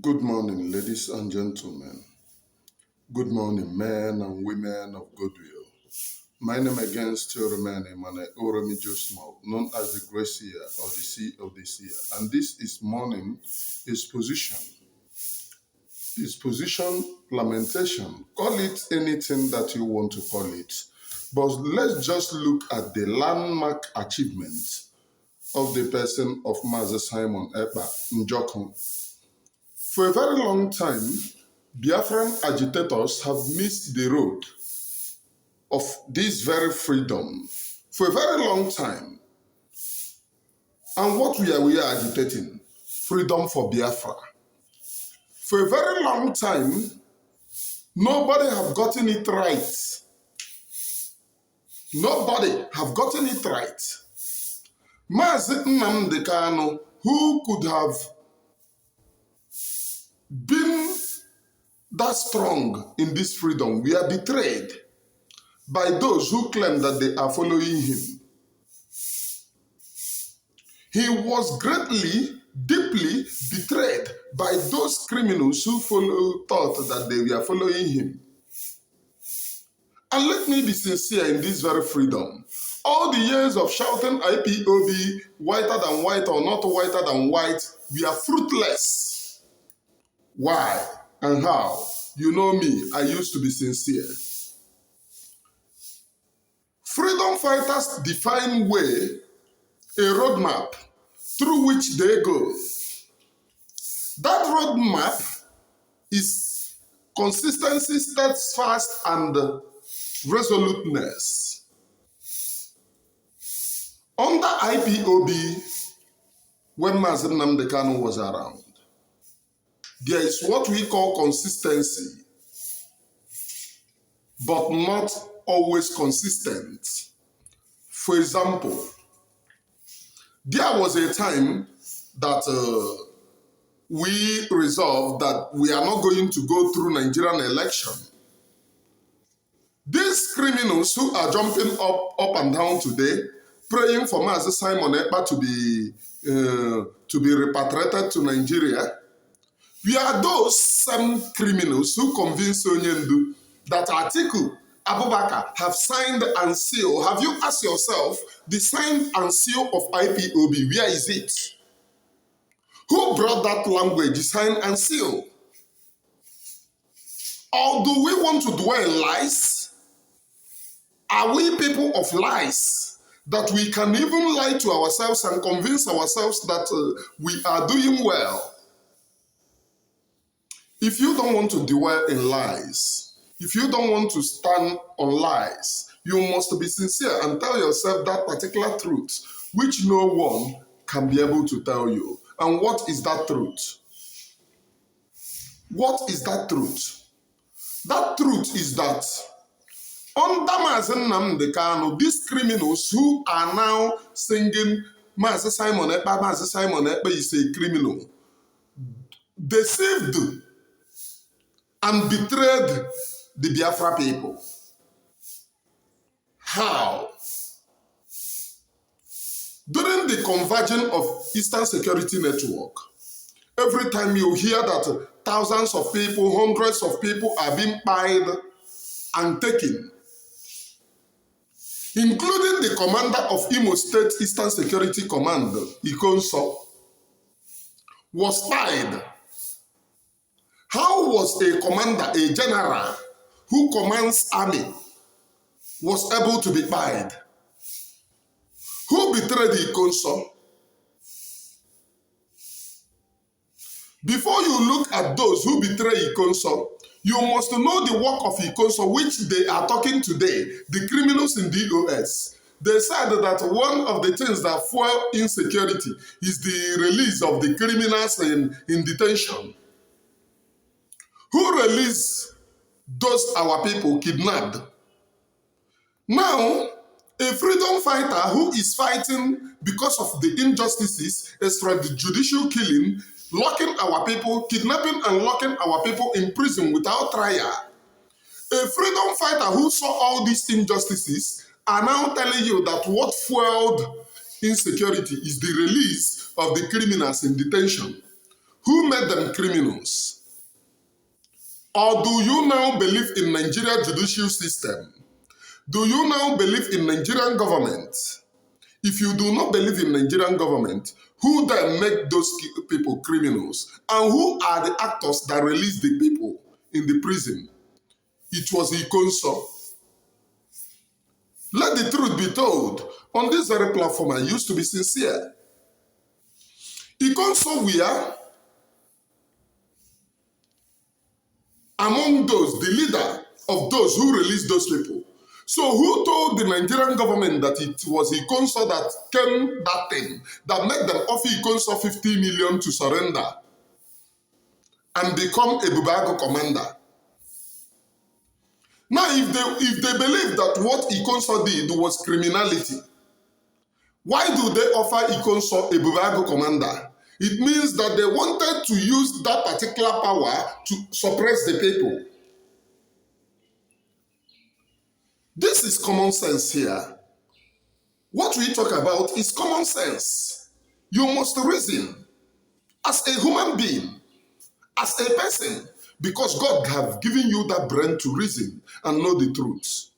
Good morning, ladies and gentlemen. Good morning, men and women of goodwill. My name again still remains Emmanuel Oromijosmo, known as the Gracia or the Sea of the Seer. And this is morning exposition. Exposition, lamentation. Call it anything that you want to call it. But let's just look at the landmark achievement of the person of Master Simon Ekpa Njokun. For a very long time, Biafran agitators have missed the road of this very freedom for a very long time. And what we are agitating? Freedom for Biafra. For a very long time, nobody have gotten it right. Nobody have gotten it right. Mazi Nnamdi Kanu, who could have been that strong in this freedom, we are betrayed by those who claim that they are following him. He was greatly, deeply betrayed by those criminals who thought that they were following him. And let me be sincere in this very freedom. All the years of shouting IPOB, whiter than white or not whiter than white, we are fruitless. Why and how? You know me, I used to be sincere. Freedom fighters define way, a roadmap through which they go. That roadmap is consistency, steadfast, and resoluteness. Under IPOB, when Mazi Nnamdi Kanu was around, there is what we call consistency, but not always consistent. For example, there was a time that we resolved that we are not going to go through Nigerian election. These criminals who are jumping up and down today, praying for Master Simon Ekpa to be repatriated to Nigeria, we are those same criminals who convinced Onyendu that Atiku Abubakar have signed and sealed. Have you asked yourself, the signed and seal of IPOB, where is it? Who brought that language, sign and seal? Or do we want to dwell in lies? Are we people of lies that we can even lie to ourselves and convince ourselves that we are doing well? If you don't want to dwell in lies, if you don't want to stand on lies, you must be sincere and tell yourself that particular truth, which no one can be able to tell you. And what is that truth? What is that truth? That truth is that under Mazi Nnamdi Kanu, these criminals who are now singing Mazi Simon Ekpa is a criminal, deceived and betrayed the Biafra people. How? During the convergence of Eastern Security Network, every time you hear that thousands of people, hundreds of people are being pied and taken, including the commander of Imo State Eastern Security Command, Ikonso, was spied. How was a commander, a general who commands army, was able to be spied? Who betrayed Ikonso? Before you look at those who betray Ikonso, you must know the work of Ikonso, which they are talking today, the criminals in DOS. They said that one of the things that fuel insecurity is the release of the criminals in detention. Who released those our people kidnapped? Now, a freedom fighter who is fighting because of the injustices, extrajudicial killing, locking our people, kidnapping and locking our people in prison without trial. A freedom fighter who saw all these injustices are now telling you that what fueled insecurity is the release of the criminals in detention. Who made them criminals? Or do you now believe in Nigeria judicial system? Do you now believe in Nigerian government? If you do not believe in Nigerian government, who then make those people criminals? And who are the actors that release the people in the prison? It was Ikonso. Let the truth be told. On this very platform, I used to be sincere. Ikonso were among those, the leader of those who released those people. So who told the Nigerian government that it was Ikonso that came that thing, that made them offer Ikonso 50 million to surrender and become a Bubago commander? Now, if they believe that what Ikonso did was criminality, why do they offer Ikonso a Bubago commander? It means that they wanted to use that particular power to suppress the people. This is common sense here. What we talk about is common sense. You must reason as a human being, as a person, because God has given you that brain to reason and know the truth.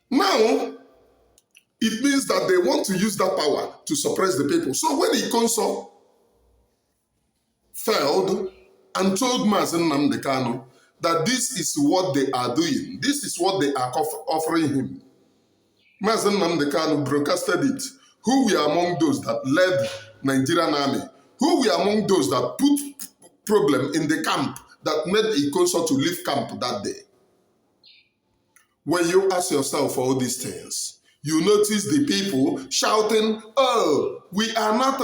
Now, it means that they want to use that power to suppress the people. So when Ikonso failed and told Mazen Nnamdi Kanu that this is what they are doing, this is what they are offering him, Mazen Nnamdi Kanu broadcasted it. Who were among those that led Nigerian army? Who were among those that put problem in the camp that made Ikonso to leave camp that day? When you ask yourself all these things, you notice the people shouting, oh, we are not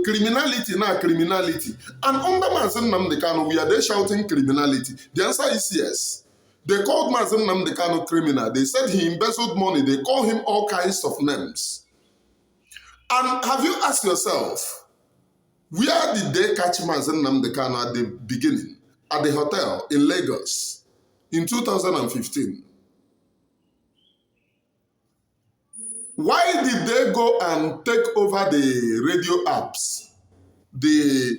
criminality, not criminality. And under Mazen Nnamdi Kanu, we are there shouting criminality. The answer is yes. They called Mazen Nnamdi Kanu criminal. They said he embezzled money. They call him all kinds of names. And have you asked yourself, where did they catch Mazen Nnamdi Kanu at the beginning? At the hotel in Lagos in 2015. Why did they go and take over the radio apps, the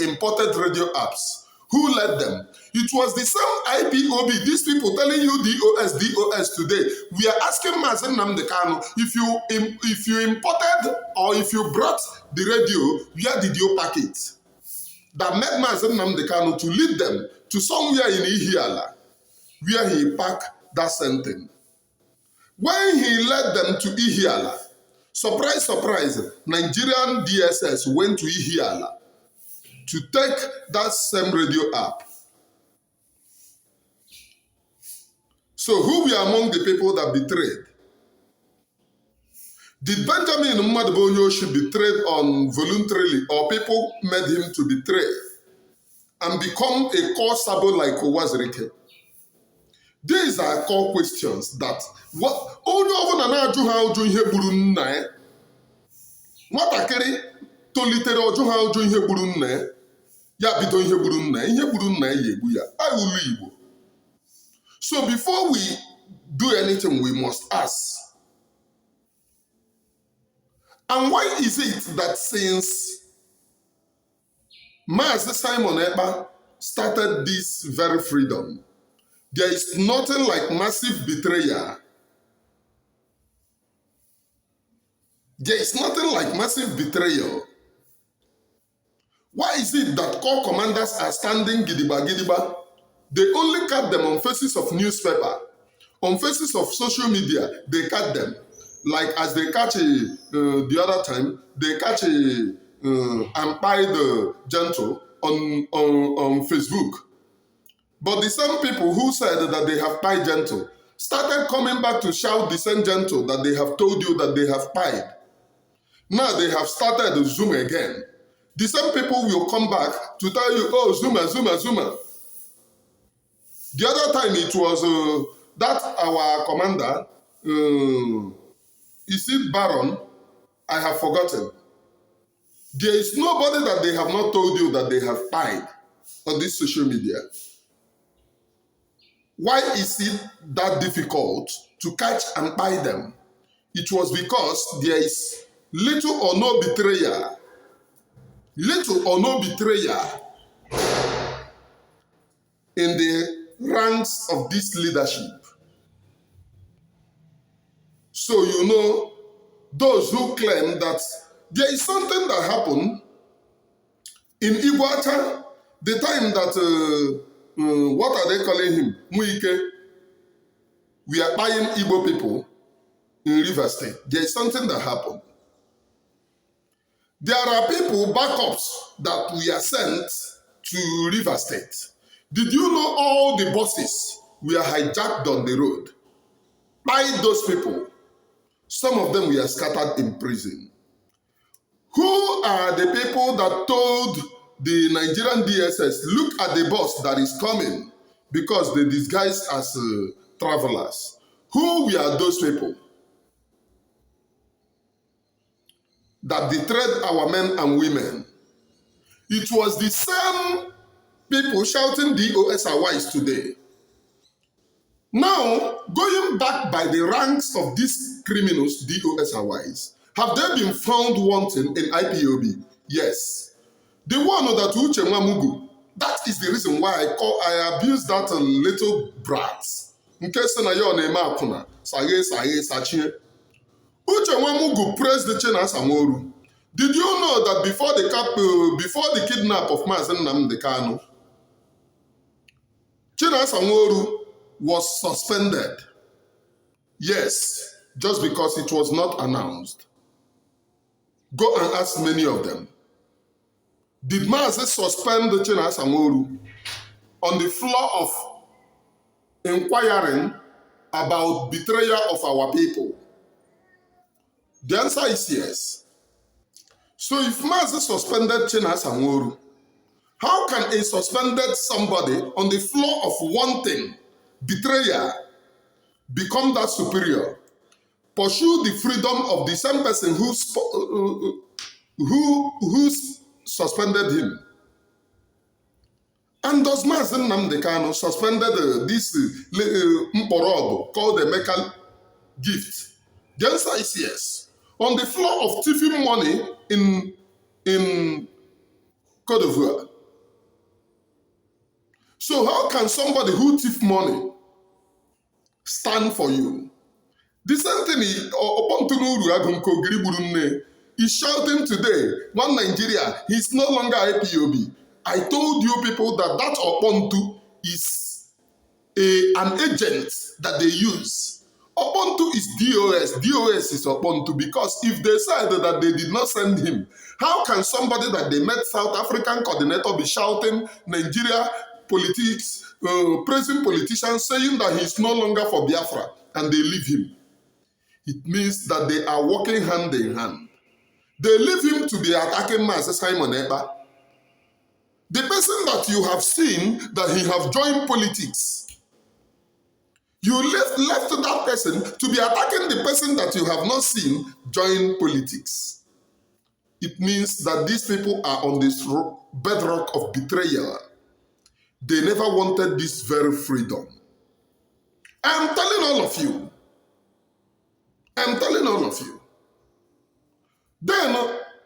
imported radio apps? Who led them? It was the same IPOB, these people telling you DOS today. We are asking Mazen Nnamdi Kanu, if you imported or if you brought the radio, where did you pack it? That made Mazen Nnamdi Kanu to lead them to somewhere in Ihiala, where he packed that same thing. When he led them to Ihiala, surprise, surprise, Nigerian DSS went to Ihiala to take that same radio app. So who were among the people that betrayed? Did Benjamin Mmadubonyoshi betrayed voluntarily, or people made him to betray and become a core sabo like Owazirike? These are core questions that what only over na ajụ ha ụjụ ihe gburu nna ya. Nwatakịrị tolitere ọjụ ha ụjụ ihe gburu nna ya. Ya bido ihe gburu nna ya. Ihe gburu nna ya egbu ya. Ayụlụ Igbo. So before we do anything, we must ask. And why is it that since Master Simon Ekpa started this very freedom, there is nothing like massive betrayal? There is nothing like massive betrayal. Why is it that corps commanders are standing gidiba gidiba? They only cut them on faces of newspaper, on faces of social media. They cut them, like as they catch the other time. They catch Ampai Gentle on Facebook. But the same people who said that they have pied Gentle started coming back to shout the same Gentle that they have told you that they have pied. Now they have started Zoom again. The same people will come back to tell you, oh, Zuma, Zuma, Zuma. The other time it was that our commander, is it Baron? I have forgotten. There is nobody that they have not told you that they have pied on this social media. Why is it that difficult to catch and pie them? It was because there is little or no betrayal little or no betrayal in the ranks of this leadership. So you know, those who claim that there is something that happened in Iguata, the time that, what are they calling him? Muike, we are buying Igbo people in River State. There is something that happened. There are people, backups, that we are sent to River State. Did you know all the buses were hijacked on the road by those people? Some of them were scattered in prison. Who are the people that told the Nigerian DSS, look at the bus that is coming, because they disguise as travelers? Who were those people that betrayed our men and women? It was the same people shouting DOS are wise today. Now, going back by the ranks of these criminals, DOS are wise, have they been found wanting in IPOB? Yes. The one that Uche Nwamugu, that is the reason why I abuse that little brat. In case na yo na-eme akwụna, sachie. Uche Nwamugu praised the Chinas Amoru. Did you know that before the kidnap of Mazen Nnamdi Kanu, Chinas Amoru was suspended? Yes, just because it was not announced. Go and ask many of them. Did Mazen suspend the Chinas Amoru on the floor of inquiring about betrayal of our people? The answer is yes. So if Mazen suspended Chinas Amoru, how can a suspended somebody on the floor of wanting betrayal become that superior, pursue the freedom of the same person who suspended him? And does Mazen Nnamdi Kanu suspended this Mporobo called the Mecca gift? The answer is yes. On the floor of thieving money in Côte d'Ivoire. So how can somebody who thief money stand for you? The same thing is shouting today, one Nigeria, he's no longer IPOB. I told you people that Opontu is an agent that they use. Opontu is DOS. DOS is Opontu, because if they said that they did not send him, how can somebody that they met South African coordinator be shouting Nigeria politics, praising politicians, saying that he's no longer for Biafra, and they leave him? It means that they are working hand in hand. They leave him to be attacking Master Simon Ekpa. The person that you have seen that he have joined politics, you left that person to be attacking the person that you have not seen join politics. It means that these people are on this bedrock of betrayal. They never wanted this very freedom. I'm telling all of you. I'm telling all of you. Then,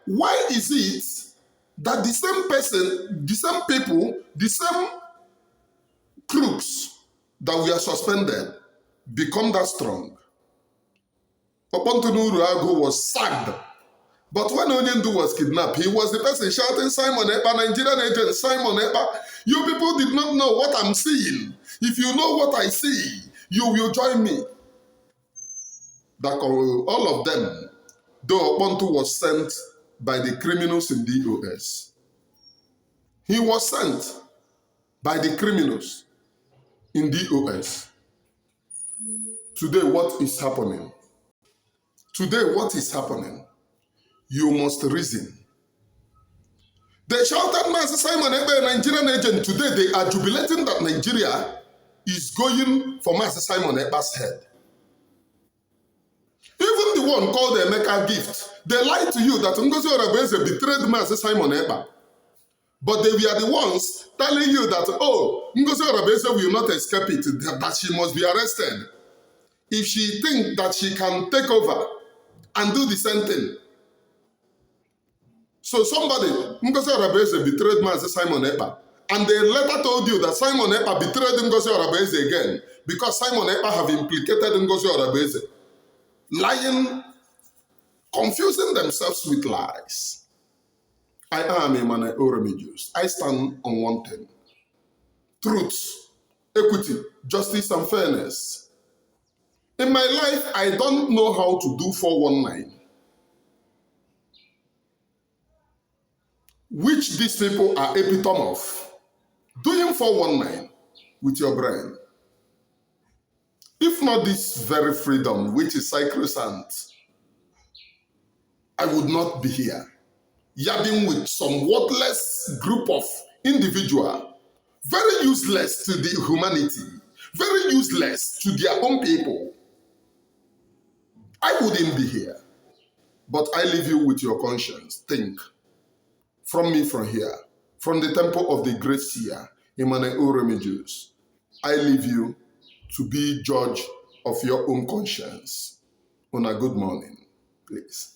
why is it that the same person, the same people, the same crooks that we are suspended become that strong? Opontunuru Agu was sacked. But when Onyendu was kidnapped, he was the person shouting, Simon Ekpa, Nigerian agent, Simon Ekpa. You people did not know what I'm seeing. If you know what I see, you will join me. That all of them, though Opontu was sent by the criminals in DOS. He was sent by the criminals in DOS. Today, what is happening? Today, what is happening? You must reason. They shouted, Master Simon Ekpa, a Nigerian agent. Today, they are jubilating that Nigeria is going for Master Simon Ekpa's head. Even the one called the Emeka gift, they lied to you that Ngozi Orabeze betrayed Master Simon Ekpa. But they were the ones telling you that, oh, Ngozi Orabeze will not escape it, that she must be arrested if she thinks that she can take over and do the same thing. So somebody, Ngozi Orabaeze betrayed Mazi Simon Ekpa, and they later told you that Simon Ekpa betrayed Ngozi Orabaeze again because Simon Ekpa have implicated Ngozi Orabaeze. Lying, confusing themselves with lies. I am Emmanuel Oremedius. I stand on one thing: truth, equity, justice, and fairness. In my life, I don't know how to do 419, which these people are epitome of. Doing 419 with your brain. If not this very freedom, which is sacrosanct, I would not be here, yabbing with some worthless group of individuals, very useless to the humanity, very useless to their own people. I wouldn't be here. But I leave you with your conscience. Think. From me from here, from the temple of the great seer, Emmanuel Oremedius, I leave you to be judge of your own conscience. On a good morning, please.